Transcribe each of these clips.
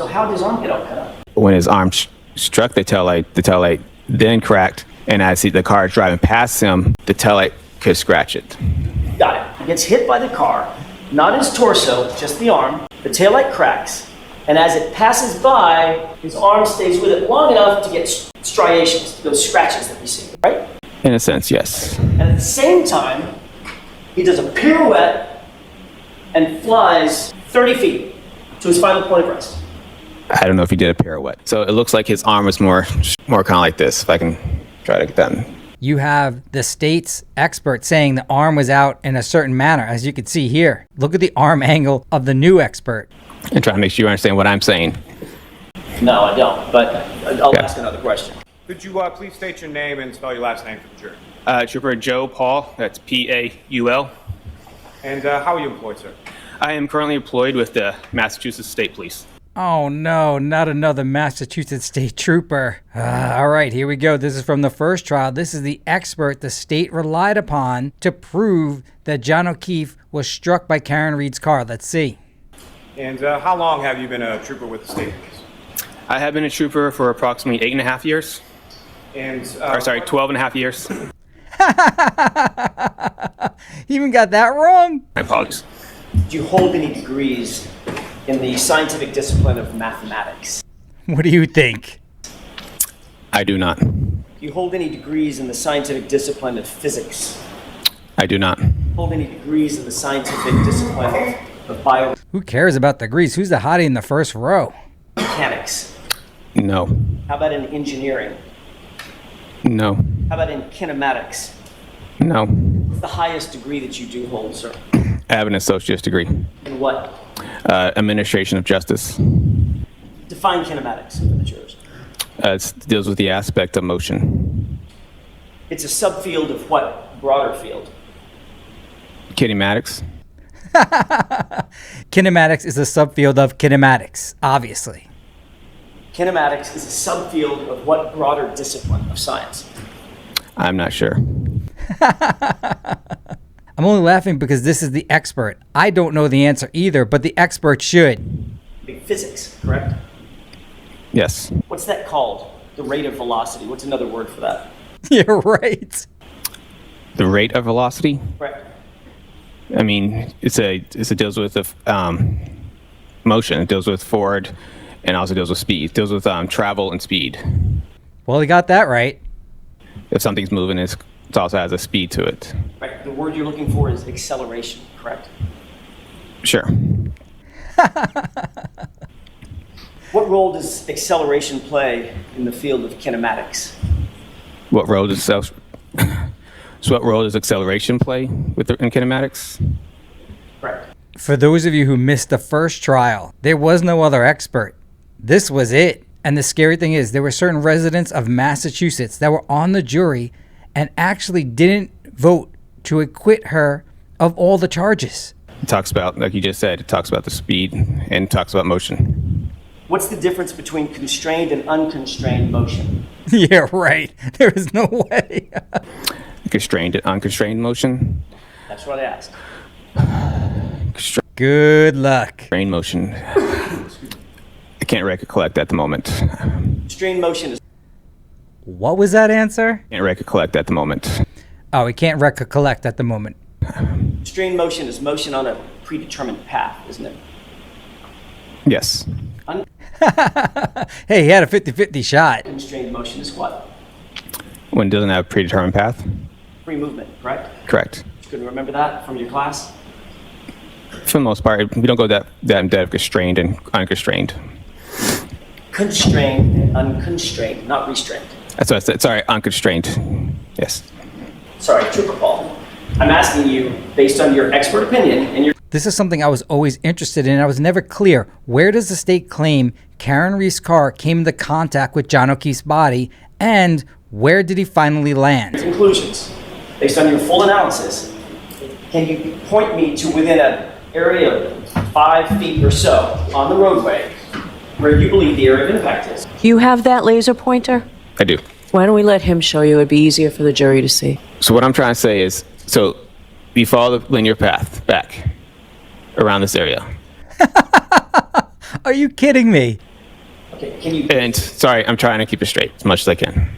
So how did his arm get all cut up? When his arm struck the taillight then cracked, and as the car is driving past him, the taillight could scratch it. Got it. He gets hit by the car, not his torso, just the arm. The taillight cracks, and as it passes by, his arm stays with it long enough to get striations, those scratches that we see, right? In a sense, yes. And at the same time, he does a pirouette and flies 30 feet to his final point of rest. I don't know if he did a pirouette. So it looks like his arm was more kind of like this, if I can try to get that. You have the state's expert saying the arm was out in a certain manner, as you can see here. Look at the arm angle of the new expert. And try to make sure you understand what I'm saying. No, I don't, but I'll ask another question. Could you please state your name and spell your last name for the jury? Trooper Joe Paul, that's Paul. And how are you employed, sir? I am currently employed with the Massachusetts State Police. Oh no, not another Massachusetts State Trooper. All right, here we go. This is from the first trial. This is the expert the state relied upon to prove that John O'Keefe was struck by Karen Reed's car. Let's see. And how long have you been a trooper with the state police? I have been a trooper for approximately 8.5 years. And 12.5 years. He even got that wrong? My apologies. Do you hold any degrees in the scientific discipline of mathematics? What do you think? I do not. Do you hold any degrees in the scientific discipline of physics? I do not. Hold any degrees in the scientific discipline of Who cares about degrees? Who's the hottie in the first row? biomechanics? No. How about in engineering? No. How about in kinematics? No. What's the highest degree that you do hold, sir? I have an associate's degree. In what? Administration of justice. Define kinematics for the jurors. It deals with the aspect of motion. It's a subfield of what broader field? Kinematics. Kinematics is a subfield of kinematics, obviously. Kinematics is a subfield of what broader discipline of science? I'm not sure. I'm only laughing because this is the expert. I don't know the answer either, but the expert should. Physics, correct? Yes. What's that called? The rate of velocity. What's another word for that? You're right. The rate of velocity? Correct. I mean, it deals with the motion. It deals with forward, and also deals with speed. It deals with travel and speed. Well, he got that right. If something's moving, it also has a speed to it. Right. The word you're looking for is acceleration, correct? Sure. What role does acceleration play in the field of kinematics? What role does acceleration play in kinematics? Right. For those of you who missed the first trial, there was no other expert. This was it. And the scary thing is, there were certain residents of Massachusetts that were on the jury and actually didn't vote to acquit her of all the charges. It talks about, like you just said, it talks about the speed and talks about motion. What's the difference between constrained and unconstrained motion? Yeah, right. There is no way. Constrained and unconstrained motion. That's what I asked. Good luck. Constrained motion. I can't recollect at the moment. Constrained motion is... What was that answer? Can't recollect at the moment. Oh, we can't recollect at the moment. Constrained motion is motion on a predetermined path, isn't it? Yes. Hey, he had a 50-50 shot. Unconstrained motion is what? When it doesn't have a predetermined path? Free movement, correct? Correct. You can remember that from your class? For the most part, we don't go that in depth of constrained and unconstrained. Constrained and unconstrained, not restrained. That's what I said. Sorry, unconstrained. Yes. Sorry, Trooper Paul. I'm asking you, based on your expert opinion and your... This is something I was always interested in. I was never clear. Where does the state claim Karen Reed's car came into contact with John O'Keefe's body, and where did he finally land? conclusions, based on your full analysis, can you point me to within an area of 5 feet or so on the roadway where you believe the area of impact is? You have that laser pointer? I do. Why don't we let him show you? It'd be easier for the jury to see. So what I'm trying to say is, so you follow the linear path back around this area. Are you kidding me? Okay, can you? And sorry, I'm trying to keep it straight as much as I can.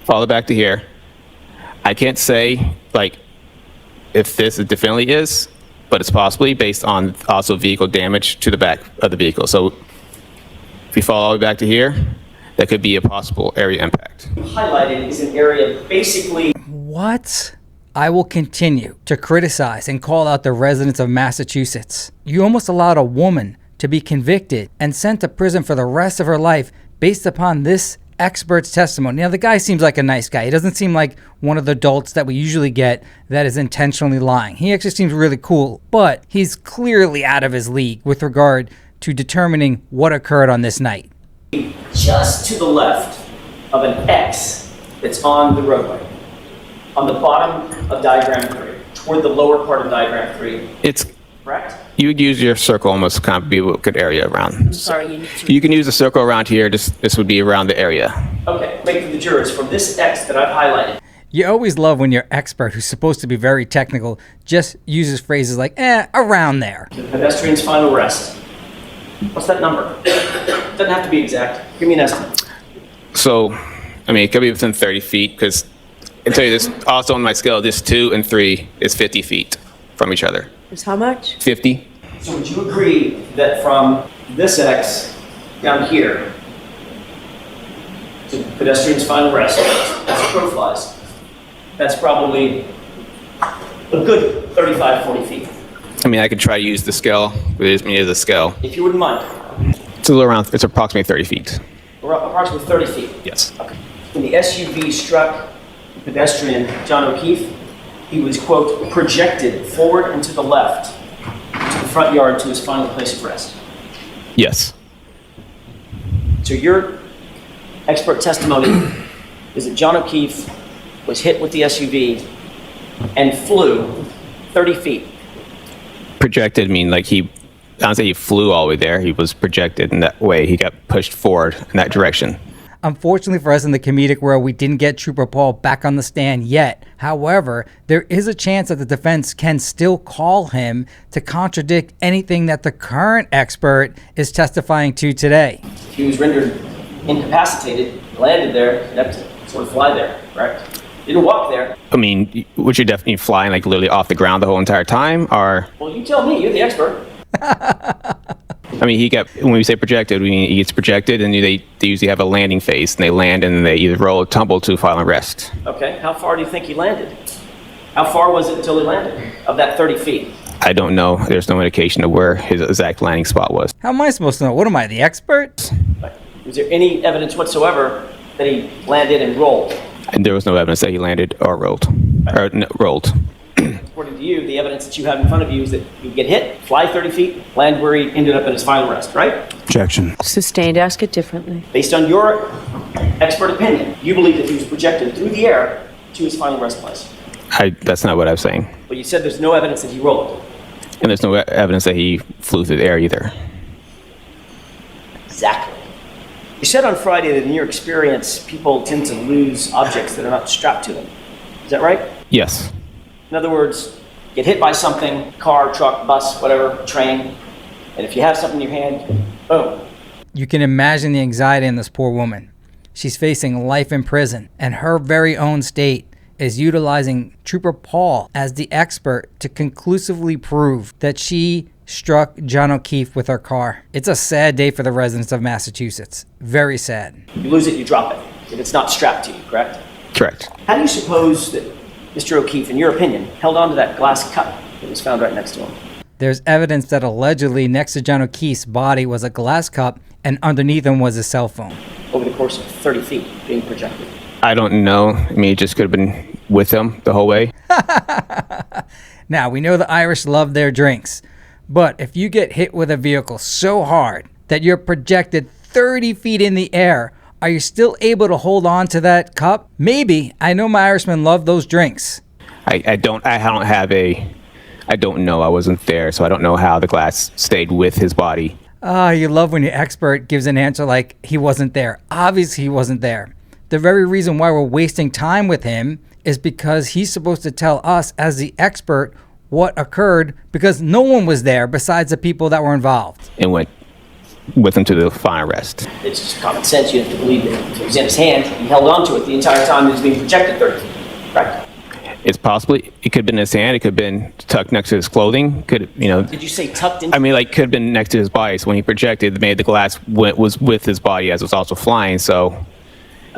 Follow back to here. I can't say like if this definitely is, but it's possibly based on also vehicle damage to the back of the vehicle. So if you follow all the way back to here, that could be a possible area impact. Highlighted is an area basically. What? I will continue to criticize and call out the residents of Massachusetts. You almost allowed a woman to be convicted and sent to prison for the rest of her life based upon this expert's testimony. Now, the guy seems like a nice guy. He doesn't seem like one of the adults that we usually get that is intentionally lying. He actually seems really cool, but he's clearly out of his league with regard to determining what occurred on this night. Just to the left of an X that's on the roadway, on the bottom of diagram 3, toward the lower part of diagram 3. It's Correct? you would use your circle almost kind of be a good area around. I'm sorry, you need to... You can use a circle around here. This would be around the area. Okay, make for the jurors from this X that I've highlighted. You always love when your expert, who's supposed to be very technical, just uses phrases like, around there. The pedestrian's final rest. What's that number? Doesn't have to be exact. Give me an estimate. So, I mean, it could be within 30 feet because I tell you this, also on my scale, this 2 and 3 is 50 feet from each other. Is how much? 50? So would you agree that from this X down here to pedestrian's final rest, as a crow flies, that's probably a good 35, 40 feet. I mean, I could try to use the scale, but it is me as a scale. If you wouldn't mind, It's a little around, it's approximately 30 feet. we're up approximately 30 feet. Yes. Okay. When the SUV struck the pedestrian, John O'Keefe, he was, quote, projected forward and to the left to the front yard to his final place of rest. Yes. So your expert testimony is that John O'Keefe was hit with the SUV and flew 30 feet. Projected, I mean, like I don't say he flew all the way there. He was projected in that way. He got pushed forward in that direction. Unfortunately for us in the comedic world, we didn't get Trooper Paul back on the stand yet. However, there is a chance that the defense can still call him to contradict anything that the current expert is testifying to today. He was rendered incapacitated, landed there, and had to sort of fly there, correct? Didn't walk there. I mean, would you definitely flying like literally off the ground the whole entire time, or? Well, you tell me, you're the expert. I mean, when we say projected, we mean he gets projected, and they usually have a landing phase, and they land, and then they either roll or tumble to final rest. Okay, how far do you think he landed? How far was it until he landed of that 30 feet? I don't know. There's no indication of where his exact landing spot was. How am I supposed to know? What am I, the expert? Was there any evidence whatsoever that he landed and rolled? And there was no evidence that he landed or rolled. Rolled. According to you, the evidence that you have in front of you is that you get hit, fly 30 feet, land where he ended up at his final rest, right? Objection. Sustained, ask it differently. Based on your expert opinion, you believe that he was projected through the air to his final rest place. That's not what I was saying. But you said there's no evidence that he rolled. And there's no evidence that he flew through the air either. Exactly. You said on Friday that in your experience, people tend to lose objects that are not strapped to them. Is that right? Yes. In other words, get hit by something, car, truck, bus, whatever, train, and if you have something in your hand, boom. You can imagine the anxiety in this poor woman. She's facing life in prison, and her very own state is utilizing Trooper Paul as the expert to conclusively prove that she struck John O'Keefe with her car. It's a sad day for the residents of Massachusetts. Very sad. You lose it, you drop it, if it's not strapped to you, correct? Correct. How do you suppose that Mr. O'Keefe, in your opinion, held on to that glass cup that was found right next to him? There's evidence that allegedly next to John O'Keefe's body was a glass cup, and underneath him was a cell phone. Over the course of 30 feet being projected. I don't know. I mean, it just could have been with him the whole way. Now, we know the Irish love their drinks, but if you get hit with a vehicle so hard that you're projected 30 feet in the air, are you still able to hold on to that cup? Maybe. I know my Irishmen love those drinks. I don't know. I wasn't there, so I don't know how the glass stayed with his body. You love when your expert gives an answer like he wasn't there. Obviously, he wasn't there. The very reason why we're wasting time with him is because he's supposed to tell us as the expert what occurred because no one was there besides the people that were involved. And went with him to the final rest. It's just common sense. You have to believe that if it was in his hand, he held on to it the entire time it was being projected 30 feet. Correct? It's possibly, it could have been in his hand, it could have been tucked next to his clothing, could, you know, Did you say tucked in? I mean, like, could have been next to his body. So when he projected, maybe the glass was with his body as it was also flying. So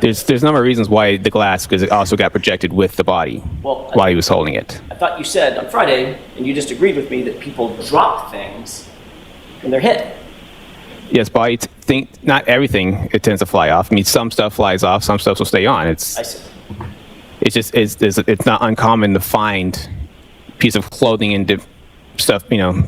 there's a number of reasons why the glass, because it also got projected with the body Well, while he was holding it. I thought you said on Friday, and you just agreed with me, that people drop things when they're hit. Yes, body not everything it tends to fly off. I mean, some stuff flies off, some stuff will stay on. I see. It's not uncommon to find a piece of clothing and stuff, you know,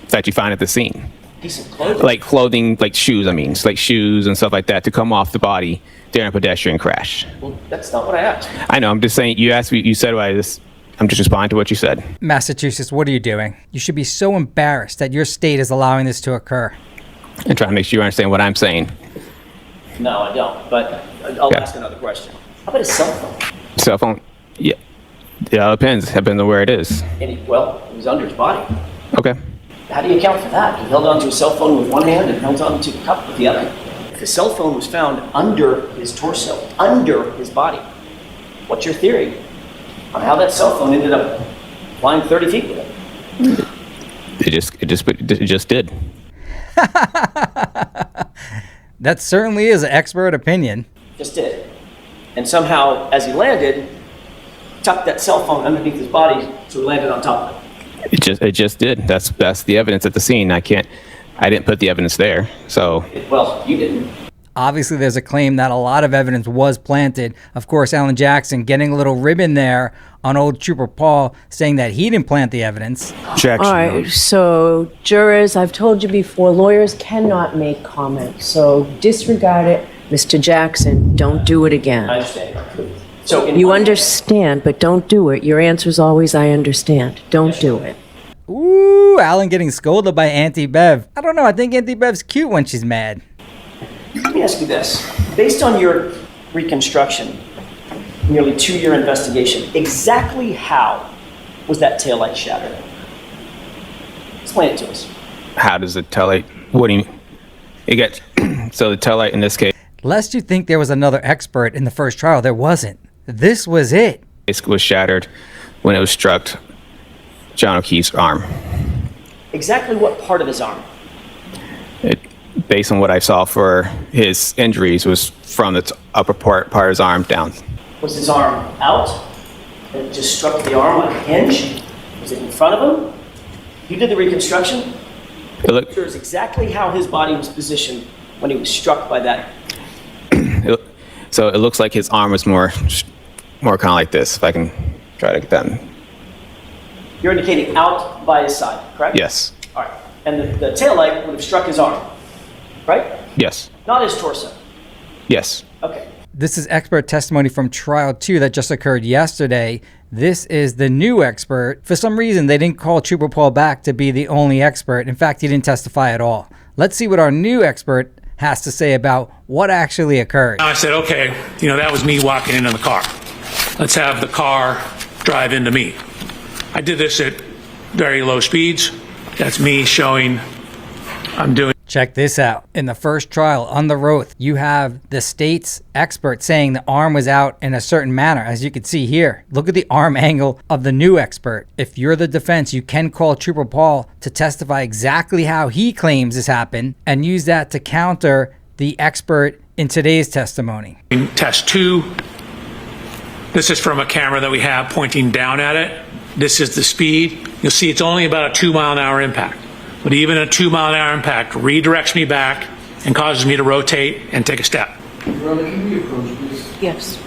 that you find at the scene. Decent clothing. Like clothing, like shoes, I mean, it's like shoes and stuff like that to come off the body during a pedestrian crash. Well, that's not what I asked. I know, I'm just saying, you asked me, you said what I'm just responding to what you said. Massachusetts, what are you doing? You should be so embarrassed that your state is allowing this to occur. And trying to make sure you understand what I'm saying. No, I don't, but I'll Okay. ask another question. How about his cell phone? Cell phone, yeah, it depends. Depends on where it is. Well, it was under his body. Okay. How do you account for that? He held onto his cell phone with one hand and held onto the cup with the other. If his cell phone was found under his torso, under his body, what's your theory on how that cell phone ended up flying 30 feet with it? It just did. That certainly is an expert opinion. Just did. And somehow, as he landed, tucked that cell phone underneath his body so he landed on top of it. It just did. That's the evidence at the scene. I didn't put the evidence there. So Well, you didn't. Obviously, there's a claim that a lot of evidence was planted. Of course, Alan Jackson getting a little ribbon there on old Trooper Paul, saying that he didn't plant the evidence. Objection. All right, so jurors, I've told you before, lawyers cannot make comments, so disregard it. Mr. Jackson, don't do it I again. understand. So in You one- understand, but don't do it. Your answer's always, I understand. Don't do it. Ooh, Alan getting scolded by Auntie Bev. I don't know, I think Auntie Bev's cute when she's mad. Let me ask you this. Based on your reconstruction, nearly 2-year investigation, exactly how was that taillight shattered? Explain it to us. how does the taillight? What do you mean? It gets so the taillight in this case Lest you think there was another expert in the first trial, there wasn't. This was it. was shattered when it was struck John O'Keefe's arm. Exactly what part of his arm? Based on what I saw for his injuries, was from the upper part of his arm down. Was his arm out? And it just struck the arm like a hinge? Was it in front of him? You did the reconstruction? It looked, Here's exactly how his body was positioned when he was struck by that. so it looks like his arm was more kind of like this. If I can try to get that. You're indicating out by his side, correct? Yes. All right. And the taillight would have struck his arm, right? Yes. Not his torso. Yes. Okay. This is expert testimony from trial 2 that just occurred yesterday. This is the new expert. For some reason, they didn't call Trooper Paul back to be the only expert. In fact, he didn't testify at all. Let's see what our new expert has to say about what actually occurred. I said, okay, that was me walking into the car. Let's have the car drive into me. I did this at very low speeds. That's me showing I'm doing. Check this out. In the first trial, under oath, you have the state's expert saying the arm was out in a certain manner, as you can see here. Look at the arm angle of the new expert. If you're the defense, you can call Trooper Paul to testify exactly how he claims this happened and use that to counter the expert in today's testimony. Test 2. This is from a camera that we have pointing down at it. This is the speed. You'll see it's only about a 2-mile-an-hour impact. But even a 2-mile-an-hour impact redirects me back and causes me to rotate and take a step. Yes.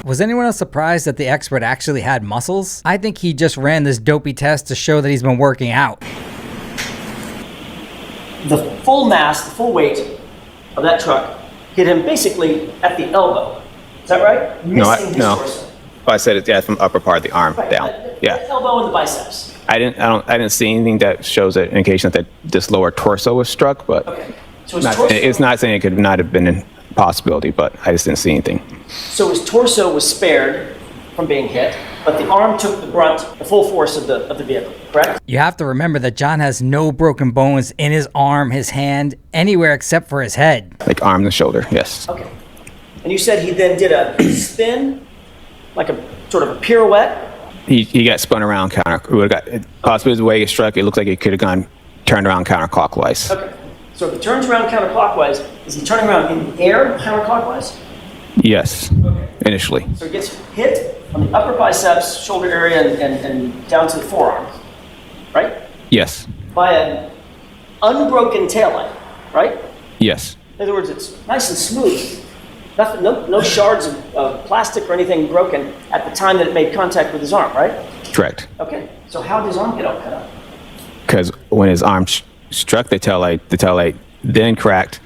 Was anyone else surprised that the expert actually had muscles? I think he just ran this dopey test to show that he's been working out. The full mass, the full weight of that truck hit him basically at the elbow. Is that right? Missing his No. torso. Oh, I said it. Yeah, from upper part of the arm Right, down. the Yeah. elbow and the biceps. I didn't see anything that shows an indication that this lower torso was struck, but Okay. So his torso. it's not saying it could not have been possibility, but I just didn't see anything. So his torso was spared from being hit, but the arm took the brunt, the full force of the vehicle, correct? You have to remember that John has no broken bones in his arm, his hand, anywhere except for his head. Like arm and shoulder, yes. Okay. And you said he then did a spin, like a sort of a pirouette? He got spun around possibly the way he struck, it looked like it could have turned around counterclockwise. Okay. So if he turns around counterclockwise, is he turning around in the air counterclockwise? Yes, initially. So he gets hit on the upper biceps, shoulder area, and down to the forearm, right? Yes, By an unbroken taillight, right? yes, In other words, it's nice and smooth. Nothing, no shards of plastic or anything broken at the time that it made contact with his arm, right? correct. Okay. So how did his arm get all cut up? Because when his arm struck the taillight then cracked,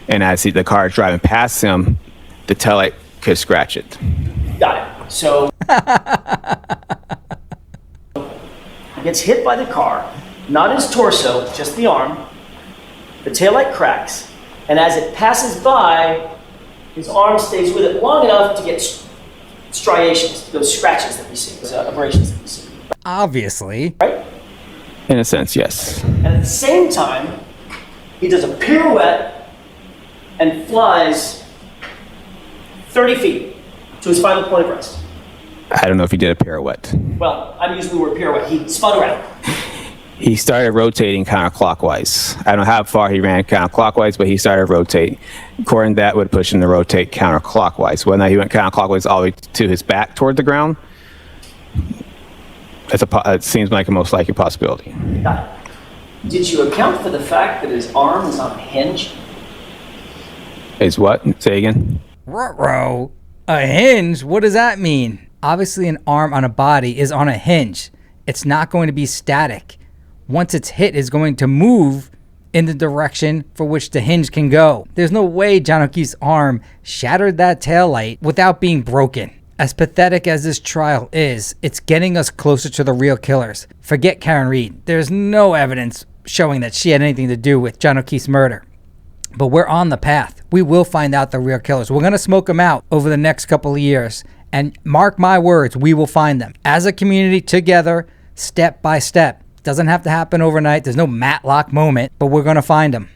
and as the car driving past him, the taillight could scratch it. Got it. So he gets hit by the car, not his torso, just the arm. The taillight cracks, and as it passes by, his arm stays with it long enough to get striations, those scratches that we see, those abrasions that we see. Obviously. Right? In a sense, yes. And at the same time, he does a pirouette and flies 30 feet to his final point of rest. I don't know if he did a pirouette. Well, I'm using the word pirouette. He spun around. He started rotating counterclockwise. I don't know how far he ran counterclockwise, but he started rotating. According to that, would push him to rotate counterclockwise. Whether or not he went counterclockwise all the way to his back toward the ground, it seems like a most likely possibility. Got it. Did you account for the fact that his arm is on a hinge? Is what? Say again? Ruh-roh. A hinge? What does that mean? Obviously, an arm on a body is on a hinge. It's not going to be static. Once it's hit, it's going to move in the direction for which the hinge can go. There's no way John O'Keefe's arm shattered that taillight without being broken. As pathetic as this trial is, it's getting us closer to the real killers. Forget Karen Reed. There's no evidence showing that she had anything to do with John O'Keefe's murder. But we're on the path. We will find out the real killers. We're going to smoke them out over the next couple of years. And mark my words, we will find them. As a community, together, step by step. Doesn't have to happen overnight. There's no Matlock moment, but we're going to find them.